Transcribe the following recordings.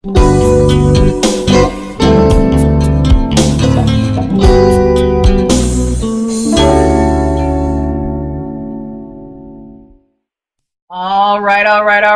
All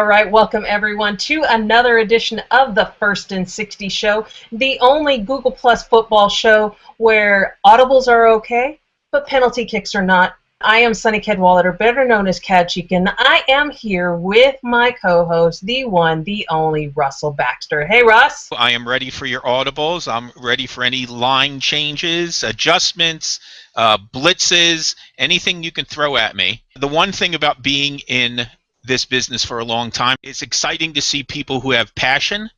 right. Welcome, everyone, to another edition of the First and 60 Show, the only Google Plus football show where audibles are okay, but penalty kicks are not. I am Sunny Cadwallader, better known as Cad Chicken. I am here with my co-host, the one, the only Russell Baxter. Hey, Russ. I am ready for your audibles. I'm ready for any line changes, adjustments, blitzes, anything you can throw at me. The one thing about being in this business for a long time, it's exciting to see people who have passion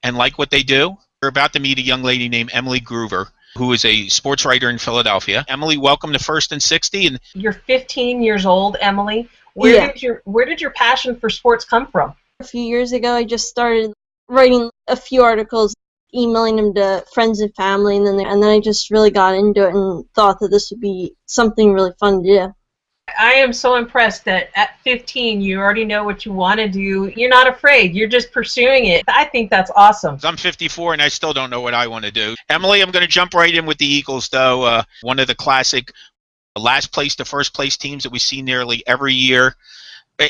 and like what they do. We're about to meet a young lady named Emily Gruver, who is a sports writer in Philadelphia. Emily, welcome to First and 60. And you're 15 years old, Emily. Where did your passion for sports come from? A few years ago, I just started writing a few articles, emailing them to friends and family, and then I just really got into it and thought that this would be something really fun to do. I am so impressed that at 15 you already know what you want to do. You're not afraid. You're just pursuing it. I think that's awesome. I'm 54 and I still don't know what I want to do. Emily, I'm going to jump right in with the Eagles, though. One of the classic last place to first place teams that we see nearly every year.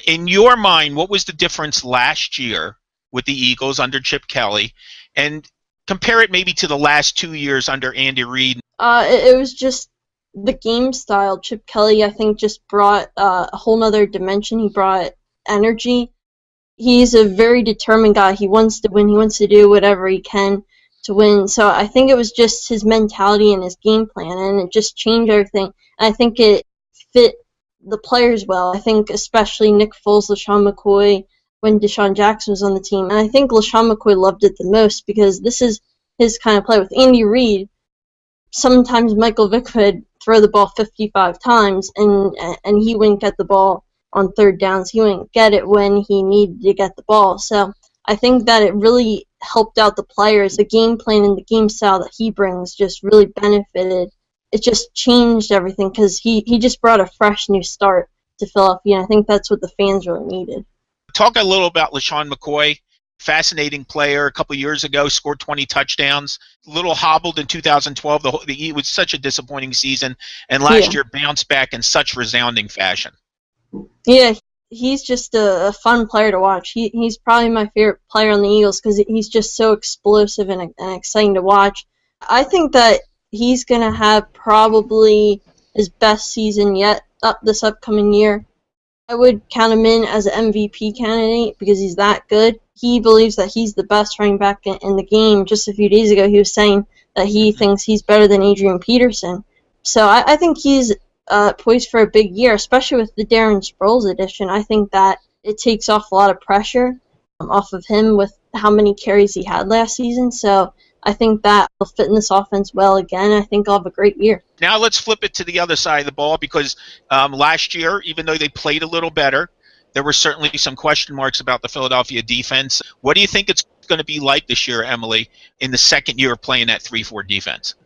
In your mind, what was the difference last year with the Eagles under Chip Kelly? And compare it maybe to the last 2 years under Andy Reid. It was just the game style. Chip Kelly, I think, just brought a whole nother dimension. He brought energy. He's a very determined guy. He wants to win. He wants to do whatever he can to win. So I think it was just his mentality and his game plan, and it just changed everything. And I think it fit the players well. I think especially Nick Foles, LaShawn McCoy, when Deshaun Jackson was on the team. And I think LaShawn McCoy loved it the most because this is his kind of play. With Andy Reid, sometimes Michael Vick would throw the ball 55 times, and he wouldn't get the ball on third downs. He wouldn't get it when he needed to get the ball. So I think that it really helped out the players. The game plan and the game style that he brings just really benefited. It just changed everything because he just brought a fresh new start to Philadelphia, and I think that's what the fans really needed. Talk a little about LaShawn McCoy. Fascinating player. A couple years ago, scored 20 touchdowns. A little hobbled in 2012. It was such a disappointing season. And last year bounced back in such resounding fashion. Yeah, he's just a fun player to watch. He's probably my favorite player on the Eagles because he's just so explosive and exciting to watch. I think that he's going to have probably his best season yet this upcoming year. I would count him in as an MVP candidate because he's that good. He believes that he's the best running back in the game. Just a few days ago, he was saying that he thinks he's better than Adrian Peterson. So I think he's poised for a big year, especially with the Darren Sproles edition. I think that it takes off a lot of pressure off of him with how many carries he had last season. So I think that will fit in this offense well again. I think I'll have a great year. Now let's flip it to the other side of the ball because last year, even though they played a little better, there were certainly some question marks about the Philadelphia defense. What do you think it's going to be like this year, Emily, in the second year of playing that 3-4 defense?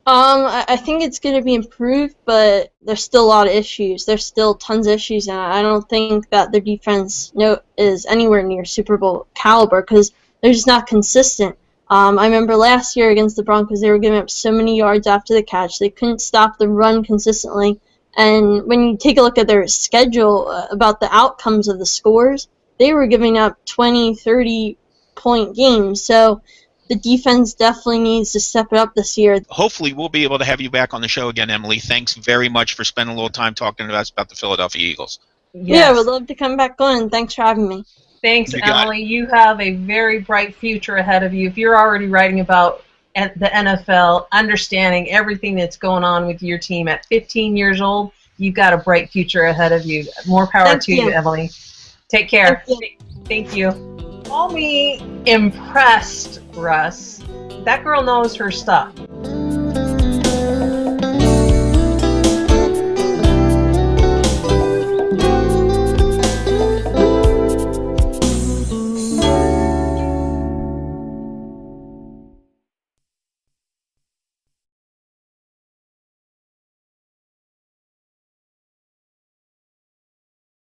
I think it's going to be improved, but there's still a lot of issues. There's still tons of issues, and I don't think that their defense is anywhere near Super Bowl caliber because they're just not consistent. I remember last year against the Broncos, they were giving up so many yards after the catch. They couldn't stop the run consistently. And when you take a look at their schedule about the outcomes of the scores, they were giving up 20, 30-point games. So the defense definitely needs to step it up this year. Hopefully we'll be able to have you back on the show again, Emily. Thanks very much for spending a little time talking to us about the Philadelphia Eagles. Yes. Yeah, I would love to come back on. Thanks for having me. Thanks, Emily. You have a very bright future ahead of you. If you're already writing about the NFL, understanding everything that's going on with your team at 15 years old, you've got a bright future ahead of you. More power to you, Emily. Take care. Thank you. Call me impressed, Russ. That girl knows her stuff.